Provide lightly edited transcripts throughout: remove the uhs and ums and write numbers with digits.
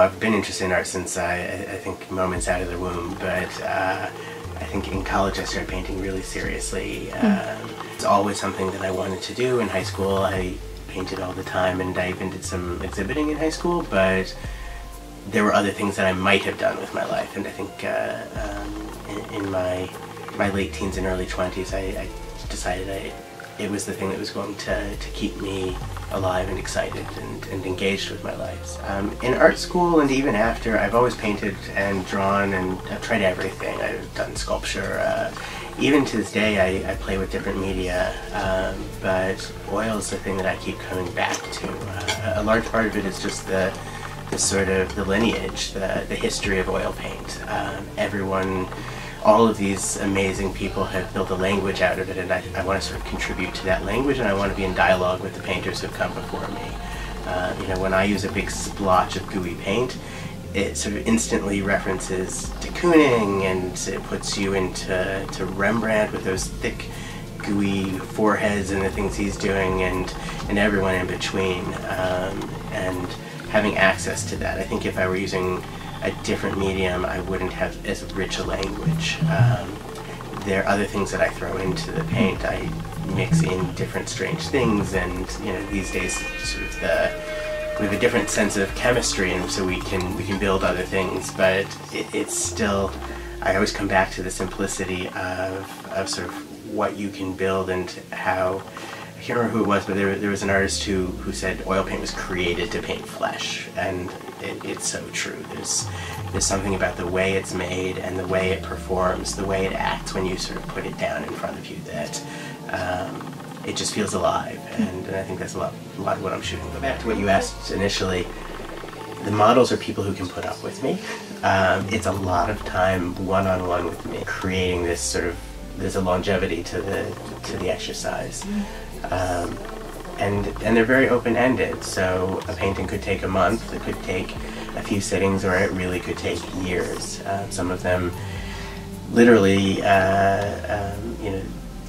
I've been interested in art since I think moments out of the womb, but I think in college I started painting really seriously. It's always something that I wanted to do. In high school I painted all the time, and I even did some exhibiting in high school, but there were other things that I might have done with my life, and I think in my late teens and early 20s I decided it was the thing that was going to keep me alive and excited and engaged with my life. In art school and even after, I've always painted and drawn, and I've tried everything. I've done sculpture. Even to this day I play with different media, but oil is the thing that I keep coming back to. A large part of it is just the sort of the lineage, the history of oil paint. All of these amazing people have built a language out of it, and I want to sort of contribute to that language, and I want to be in dialogue with the painters who've come before me. When I use a big splotch of gooey paint, it sort of instantly references de Kooning, and it puts you into Rembrandt with those thick, gooey foreheads and the things he's doing, and everyone in between. And having access to that, I think if I were using a different medium, I wouldn't have as rich a language. There are other things that I throw into the paint. I mix in different strange things, and these days sort of we have a different sense of chemistry, and so we can build other things. But it's still, I always come back to the simplicity of sort of what you can build, and how. I can't remember who it was, but there was an artist who said oil paint was created to paint flesh, and it's so true. There's something about the way it's made and the way it performs, the way it acts when you sort of put it down in front of you, that it just feels alive, and I think that's a lot of what I'm shooting. Go back to what you asked initially. The models are people who can put up with me. It's a lot of time one-on-one with me, creating this sort of, there's a longevity to the exercise. And they're very open-ended, so a painting could take a month, it could take a few sittings, or it really could take years. Some of them literally,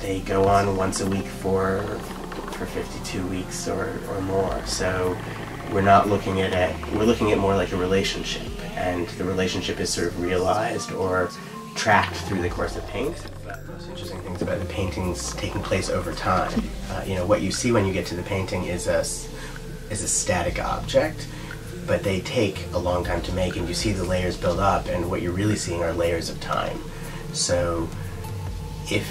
they go on once a week for 52 weeks or more. So we're not looking at it, we're looking at more like a relationship, and the relationship is sort of realized or tracked through the course of paint. But the most interesting things about the paintings taking place over time, what you see when you get to the painting is a static object, but they take a long time to make, and you see the layers build up, and what you're really seeing are layers of time. So if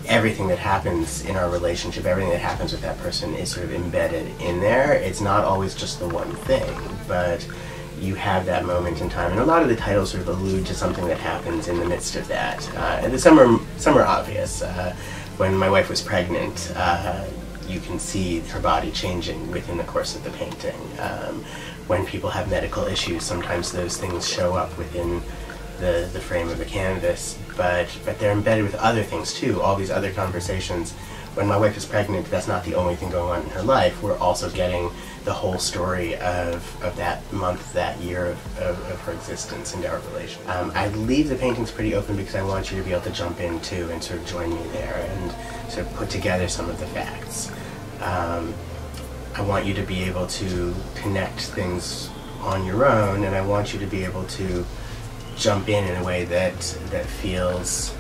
everything that happens in our relationship, everything that happens with that person is sort of embedded in there, it's not always just the one thing, but you have that moment in time, and a lot of the titles sort of allude to something that happens in the midst of that. And some are obvious. When my wife was pregnant, you can see her body changing within the course of the painting. When people have medical issues, sometimes those things show up within the frame of the canvas, but they're embedded with other things too, all these other conversations. When my wife is pregnant, that's not the only thing going on in her life. We're also getting the whole story of that month, that year of her existence and our relation. I leave the paintings pretty open because I want you to be able to jump in too and sort of join me there and sort of put together some of the facts. I want you to be able to connect things on your own, and I want you to be able to jump in a way that feels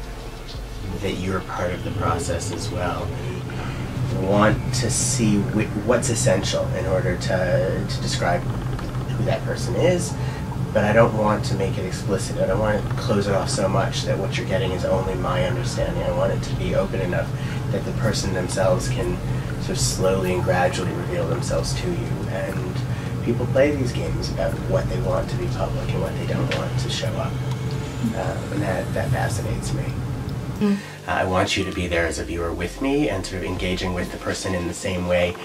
that you're part of the process as well. Want to see what's essential in order to describe who that person is, but I don't want to make it explicit. I don't want to close it off so much that what you're getting is only my understanding. I want it to be open enough that the person themselves can sort of slowly and gradually reveal themselves to you. And people play these games about what they want to be public and what they don't want to show up, and that fascinates me. I want you to be there as a viewer with me and sort of engaging with the person in the same way.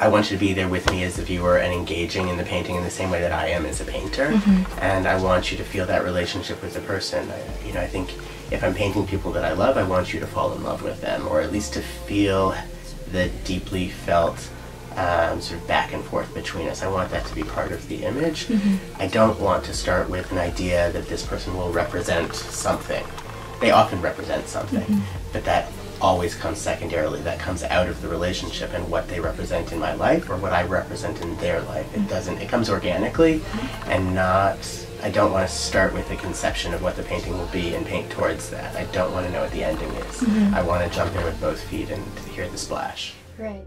I want you to be there with me as a viewer and engaging in the painting in the same way that I am as a painter. And I want you to feel that relationship with the person. I think if I'm painting people that I love, I want you to fall in love with them, or at least to feel the deeply felt sort of back and forth between us. I want that to be part of the image. I don't want to start with an idea that this person will represent something. They often represent something, but that always comes secondarily. That comes out of the relationship and what they represent in my life or what I represent in their life. It doesn't, it comes organically and not, I don't want to start with a conception of what the painting will be and paint towards that. I don't want to know what the ending is. I want to jump in with both feet and hear the splash. Right.